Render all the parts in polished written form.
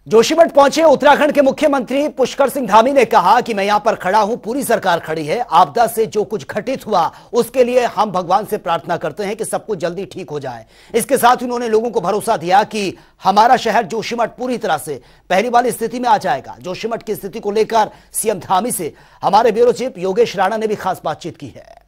जोशीमठ पहुंचे उत्तराखंड के मुख्यमंत्री पुष्कर सिंह धामी ने कहा कि मैं यहां पर खड़ा हूं, पूरी सरकार खड़ी है। आपदा से जो कुछ घटित हुआ उसके लिए हम भगवान से प्रार्थना करते हैं कि सब कुछ जल्दी ठीक हो जाए। इसके साथ उन्होंने लोगों को भरोसा दिया कि हमारा शहर जोशीमठ पूरी तरह से पहली वाली स्थिति में आ जाएगा। जोशीमठ की स्थिति को लेकर सीएम धामी से हमारे ब्यूरो चीफ योगेश राणा ने भी खास बातचीत की है।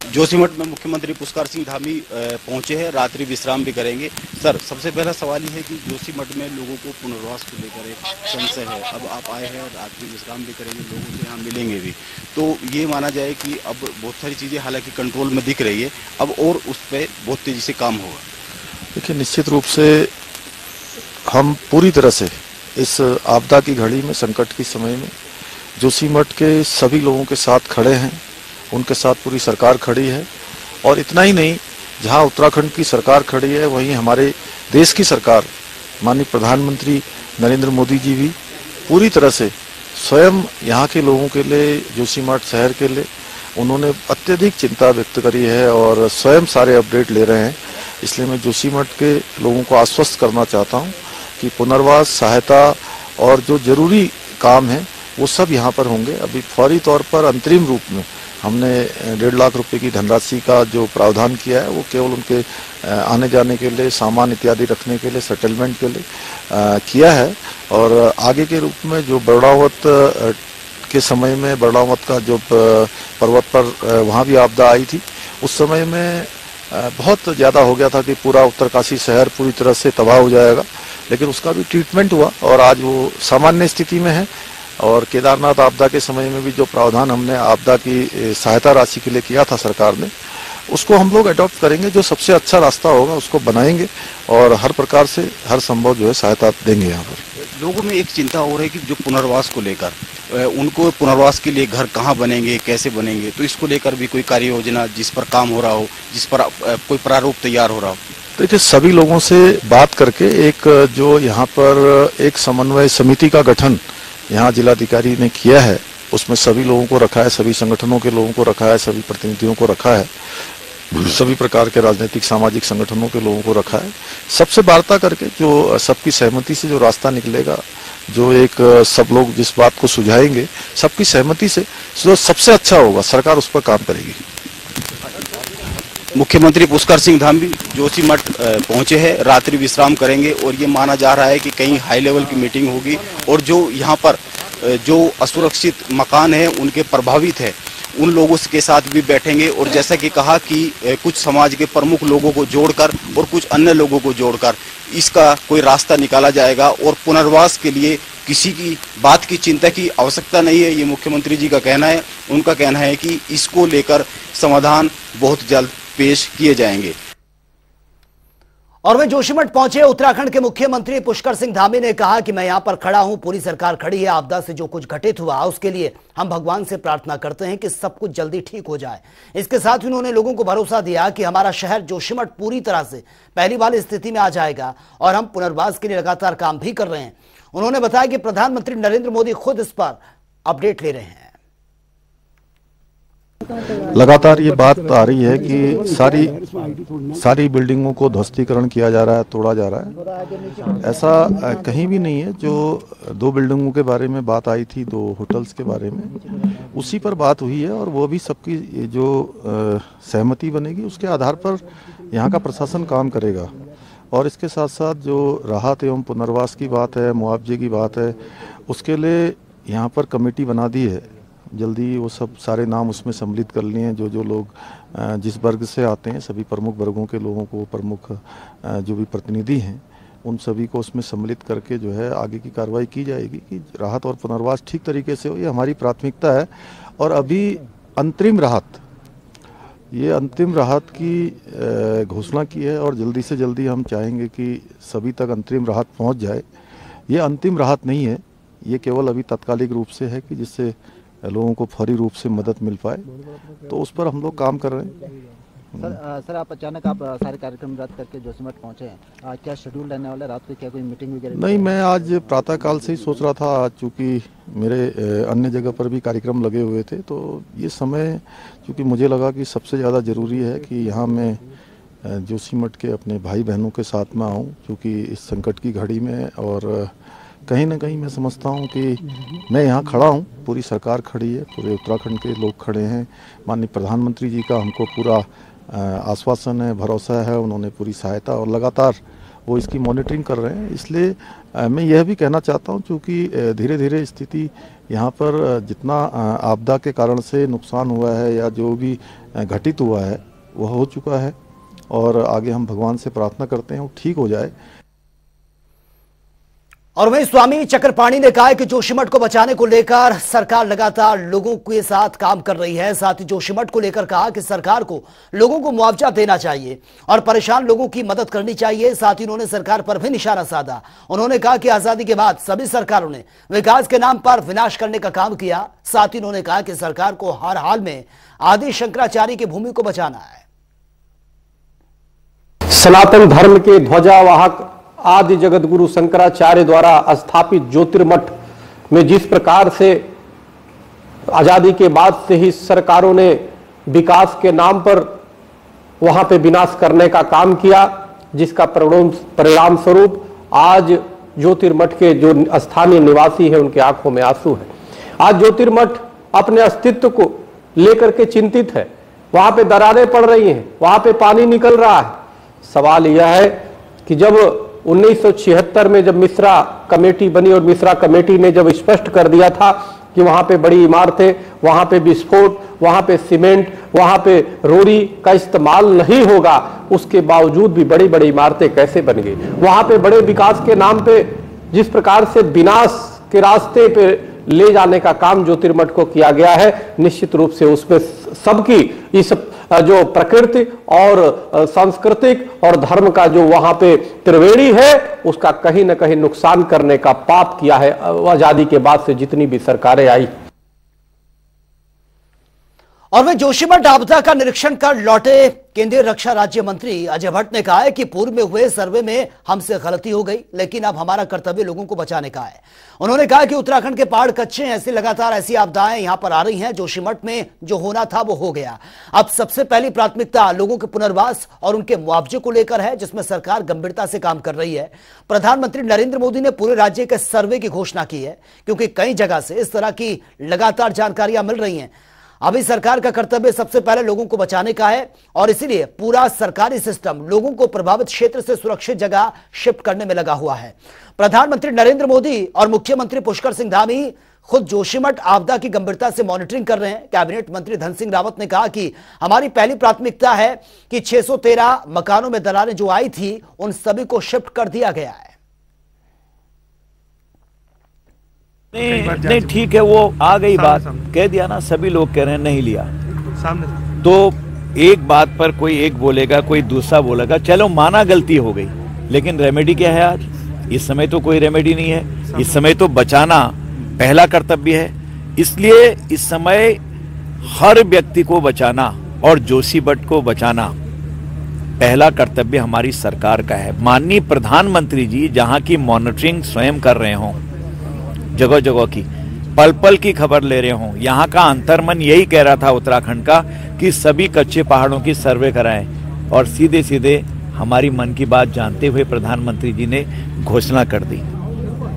जोशीमठ में मुख्यमंत्री पुष्कर सिंह धामी पहुंचे हैं, रात्रि विश्राम भी करेंगे। सर, सबसे पहला सवाल यह है कि जोशीमठ में लोगों को पुनर्वास को लेकर एक संशय है। अब आप आए हैं, रात्रि विश्राम भी करेंगे, लोगों से यहाँ मिलेंगे भी, तो ये माना जाए कि अब बहुत सारी चीजें हालांकि कंट्रोल में दिख रही है, अब और उस पर बहुत तेजी से काम होगा। देखिए, निश्चित रूप से हम पूरी तरह से इस आपदा की घड़ी में, संकट के समय में जोशीमठ के सभी लोगों के साथ खड़े हैं। उनके साथ पूरी सरकार खड़ी है। और इतना ही नहीं, जहां उत्तराखंड की सरकार खड़ी है वहीं हमारे देश की सरकार, माननीय प्रधानमंत्री नरेंद्र मोदी जी भी पूरी तरह से स्वयं यहाँ के लोगों के लिए, जोशीमठ शहर के लिए उन्होंने अत्यधिक चिंता व्यक्त करी है और स्वयं सारे अपडेट ले रहे हैं। इसलिए मैं जोशीमठ के लोगों को आश्वस्त करना चाहता हूँ कि पुनर्वास, सहायता और जो जरूरी काम है वो सब यहाँ पर होंगे। अभी फौरी तौर पर अंतरिम रूप में हमने 1.5 लाख रुपए की धनराशि का जो प्रावधान किया है वो केवल उनके आने जाने के लिए, सामान इत्यादि रखने के लिए, सेटलमेंट के लिए किया है। और आगे के रूप में जो बरड़ावत के समय में, बरड़ावत का जो पर्वत पर वहाँ भी आपदा आई थी, उस समय में बहुत ज़्यादा हो गया था कि पूरा उत्तरकाशी शहर पूरी तरह से तबाह हो जाएगा, लेकिन उसका भी ट्रीटमेंट हुआ और आज वो सामान्य स्थिति में है। और केदारनाथ आपदा के समय में भी जो प्रावधान हमने आपदा की सहायता राशि के लिए किया था सरकार ने, उसको हम लोग अडॉप्ट करेंगे। जो सबसे अच्छा रास्ता होगा उसको बनाएंगे और हर प्रकार से हर संभव जो है सहायता देंगे। यहाँ पर लोगों में एक चिंता हो रही है कि जो पुनर्वास को लेकर, उनको पुनर्वास के लिए घर कहाँ बनेंगे, कैसे बनेंगे, तो इसको लेकर भी कोई कार्य योजना जिस पर काम हो रहा हो, जिस पर कोई प्रारूप तैयार हो रहा हो। देखिए, सभी लोगों से बात करके एक जो यहाँ पर एक समन्वय समिति का गठन यहाँ जिलाधिकारी ने किया है, उसमें सभी लोगों को रखा है, सभी संगठनों के लोगों को रखा है, सभी प्रतिनिधियों को रखा है, सभी प्रकार के राजनीतिक सामाजिक संगठनों के लोगों को रखा है। सबसे वार्ता करके जो सबकी सहमति से जो रास्ता निकलेगा, जो एक सब लोग जिस बात को सुझाएंगे सबकी सहमति से, जो सबसे अच्छा होगा सरकार उस पर काम करेगी। मुख्यमंत्री पुष्कर सिंह धामी जोशीमठ पहुंचे हैं, रात्रि विश्राम करेंगे और ये माना जा रहा है कि कहीं हाई लेवल की मीटिंग होगी और जो यहाँ पर जो असुरक्षित मकान है, उनके प्रभावित है, उन लोगों के साथ भी बैठेंगे। और जैसा कि कहा कि कुछ समाज के प्रमुख लोगों को जोड़कर और कुछ अन्य लोगों को जोड़कर इसका कोई रास्ता निकाला जाएगा और पुनर्वास के लिए किसी की बात की चिंता की आवश्यकता नहीं है, ये मुख्यमंत्री जी का कहना है। उनका कहना है कि इसको लेकर समाधान बहुत जल्द पेश किए जाएंगे। और वहीं जोशीमठ पहुंचे उत्तराखंड के मुख्यमंत्री पुष्कर सिंह धामी ने कहा कि मैं यहां पर खड़ा हूं, पूरी सरकार खड़ी है। आपदा से जो कुछ घटित हुआ उसके लिए हम भगवान से प्रार्थना करते हैं कि सब कुछ जल्दी ठीक हो जाए। इसके साथ उन्होंने लोगों को भरोसा दिया कि हमारा शहर जोशीमठ पूरी तरह से पहली वाली स्थिति में आ जाएगा और हम पुनर्वास के लिए लगातार काम भी कर रहे हैं। उन्होंने बताया कि प्रधानमंत्री नरेंद्र मोदी खुद इस पर अपडेट ले रहे हैं। लगातार ये बात आ रही है कि सारी बिल्डिंगों को ध्वस्तीकरण किया जा रहा है, तोड़ा जा रहा है। ऐसा कहीं भी नहीं है। जो 2 बिल्डिंगों के बारे में बात आई थी, 2 होटल्स के बारे में, उसी पर बात हुई है और वो भी सबकी जो सहमति बनेगी उसके आधार पर यहाँ का प्रशासन काम करेगा। और इसके साथ साथ जो राहत एवं पुनर्वास की बात है, मुआवजे की बात है, उसके लिए यहाँ पर कमेटी बना दी है। जल्दी वो सब सारे नाम उसमें सम्मिलित कर लिए हैं। जो लोग जिस वर्ग से आते हैं, सभी प्रमुख वर्गों के लोगों को, प्रमुख जो भी प्रतिनिधि हैं, उन सभी को उसमें सम्मिलित करके जो है आगे की कार्रवाई की जाएगी कि राहत और पुनर्वास ठीक तरीके से हो। ये हमारी प्राथमिकता है। और अभी अंतरिम राहत की घोषणा की है और जल्दी से जल्दी हम चाहेंगे कि सभी तक अंतरिम राहत पहुँच जाए। ये अंतिम राहत नहीं है, ये केवल अभी तात्कालिक रूप से है कि जिससे लोगों को फौरी रूप से मदद मिल पाए, तो उस पर हम लोग काम कर रहे हैं। सर, आप अचानक सारे कार्यक्रम रद्द करके जोशीमठ पहुंचे हैं, क्या शेड्यूल रहने वाला है? रात को क्या कोई मीटिंग वगैरह? नहीं, मैं आज प्रातःकाल से ही सोच रहा था, चूँकि मेरे अन्य जगह पर भी कार्यक्रम लगे हुए थे, तो ये समय चूँकि मुझे लगा कि सबसे ज़्यादा ज़रूरी है कि यहाँ मैं जोशीमठ के अपने भाई बहनों के साथ में आऊँ, क्योंकि इस संकट की घड़ी में और कहीं ना कहीं मैं समझता हूँ कि मैं यहाँ खड़ा हूँ, पूरी सरकार खड़ी है, पूरे उत्तराखंड के लोग खड़े हैं। माननीय प्रधानमंत्री जी का हमको पूरा आश्वासन है, भरोसा है, उन्होंने पूरी सहायता और लगातार वो इसकी मॉनिटरिंग कर रहे हैं। इसलिए मैं यह भी कहना चाहता हूँ, क्योंकि धीरे धीरे स्थिति यहाँ पर जितना आपदा के कारण से नुकसान हुआ है या जो भी घटित हुआ है वह हो चुका है, और आगे हम भगवान से प्रार्थना करते हैं वो ठीक हो जाए। और वहीं स्वामी चक्रपाणी ने कहा है कि जोशीमठ को बचाने को लेकर सरकार लगातार लोगों के साथ काम कर रही है। साथ ही जोशीमठ को लेकर कहा कि सरकार को लोगों को मुआवजा देना चाहिए और परेशान लोगों की मदद करनी चाहिए। साथ ही उन्होंने सरकार पर भी निशाना साधा। उन्होंने कहा कि आजादी के बाद सभी सरकारों ने विकास के नाम पर विनाश करने का काम किया। साथ ही उन्होंने कहा कि सरकार को हर हाल में आदि शंकराचार्य की भूमि को बचाना है। सनातन धर्म के ध्वजावाहक आदि जगत गुरु शंकराचार्य द्वारा स्थापित ज्योतिर्मठ में जिस प्रकार से आजादी के बाद से ही सरकारों ने विकास के नाम पर वहां पे विनाश करने का काम किया, जिसका परिणाम स्वरूप आज ज्योतिर्मठ के जो स्थानीय निवासी हैं उनके आंखों में आंसू है। आज ज्योतिर्मठ अपने अस्तित्व को लेकर के चिंतित है। वहां पे दरारें पड़ रही हैं, वहां पे पानी निकल रहा है। सवाल यह है कि जब 1976 में जब मिश्रा कमेटी बनी और मिश्रा कमेटी ने जब स्पष्ट कर दिया था कि वहां पे बड़ी इमारतें, वहां पे विस्फोट, वहां पे सीमेंट, वहां पे रोरी का इस्तेमाल नहीं होगा, उसके बावजूद भी बड़ी बड़ी इमारतें कैसे बन गई। वहां पे बड़े विकास के नाम पे जिस प्रकार से विनाश के रास्ते पे ले जाने का काम ज्योतिर्मठ को किया गया है, निश्चित रूप से उसमें सबकी इस जो प्रकृति और सांस्कृतिक और धर्म का जो वहां पे त्रिवेणी है उसका कहीं ना कहीं नुकसान करने का पाप किया है आजादी के बाद से जितनी भी सरकारें आई। और वे जोशीमठ आपदा का निरीक्षण कर लौटे केंद्रीय रक्षा राज्य मंत्री अजय भट्ट ने कहा है कि पूर्व में हुए सर्वे में हमसे गलती हो गई, लेकिन अब हमारा कर्तव्य लोगों को बचाने का है। उन्होंने कहा कि उत्तराखंड के पहाड़ कच्चे हैं, ऐसे लगातार ऐसी आपदाएं यहां पर आ रही हैं। जोशीमठ में जो होना था वो हो गया। अब सबसे पहली प्राथमिकता लोगों के पुनर्वास और उनके मुआवजे को लेकर है, जिसमें सरकार गंभीरता से काम कर रही है। प्रधानमंत्री नरेंद्र मोदी ने पूरे राज्य के सर्वे की घोषणा की है, क्योंकि कई जगह से इस तरह की लगातार जानकारियां मिल रही हैं। अभी सरकार का कर्तव्य सबसे पहले लोगों को बचाने का है और इसीलिए पूरा सरकारी सिस्टम लोगों को प्रभावित क्षेत्र से सुरक्षित जगह शिफ्ट करने में लगा हुआ है। प्रधानमंत्री नरेंद्र मोदी और मुख्यमंत्री पुष्कर सिंह धामी खुद जोशीमठ आपदा की गंभीरता से मॉनिटरिंग कर रहे हैं। कैबिनेट मंत्री धन सिंह रावत ने कहा कि हमारी पहली प्राथमिकता है कि 613 मकानों में दरारें जो आई थी उन सभी को शिफ्ट कर दिया गया है। नहीं ठीक है, वो आ गई बात, कह दिया ना, सभी लोग कह रहे हैं नहीं लिया। तो एक बात पर कोई एक बोलेगा, कोई दूसरा बोलेगा, चलो माना गलती हो गई, लेकिन रेमेडी क्या है? आज इस समय तो कोई रेमेडी नहीं है। इस समय तो बचाना पहला कर्तव्य है। इसलिए इस समय हर व्यक्ति को बचाना और जोशीमठ को बचाना पहला कर्तव्य हमारी सरकार का है। माननीय प्रधानमंत्री जी जहां की मॉनिटरिंग स्वयं कर रहे हों, जगह जगह की पल पल की खबर ले रहे हों, यहाँ का अंतर्मन यही कह रहा था उत्तराखंड का कि सभी कच्चे पहाड़ों की सर्वे कराएं, और सीधे सीधे हमारी मन की बात जानते हुए प्रधानमंत्री जी ने घोषणा कर दी।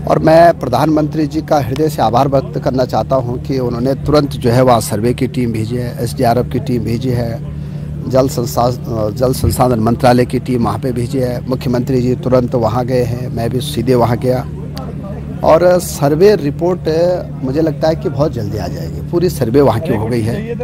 और मैं प्रधानमंत्री जी का हृदय से आभार व्यक्त करना चाहता हूँ कि उन्होंने तुरंत जो है वहाँ सर्वे की टीम भेजी है, SDRF की टीम भेजी है, जल संसाधन मंत्रालय की टीम वहाँ पे भेजी है। मुख्यमंत्री जी तुरंत वहाँ गए हैं, मैं भी सीधे वहाँ गया और सर्वे रिपोर्ट मुझे लगता है कि बहुत जल्दी आ जाएगी। पूरी सर्वे वहाँ की हो गई है।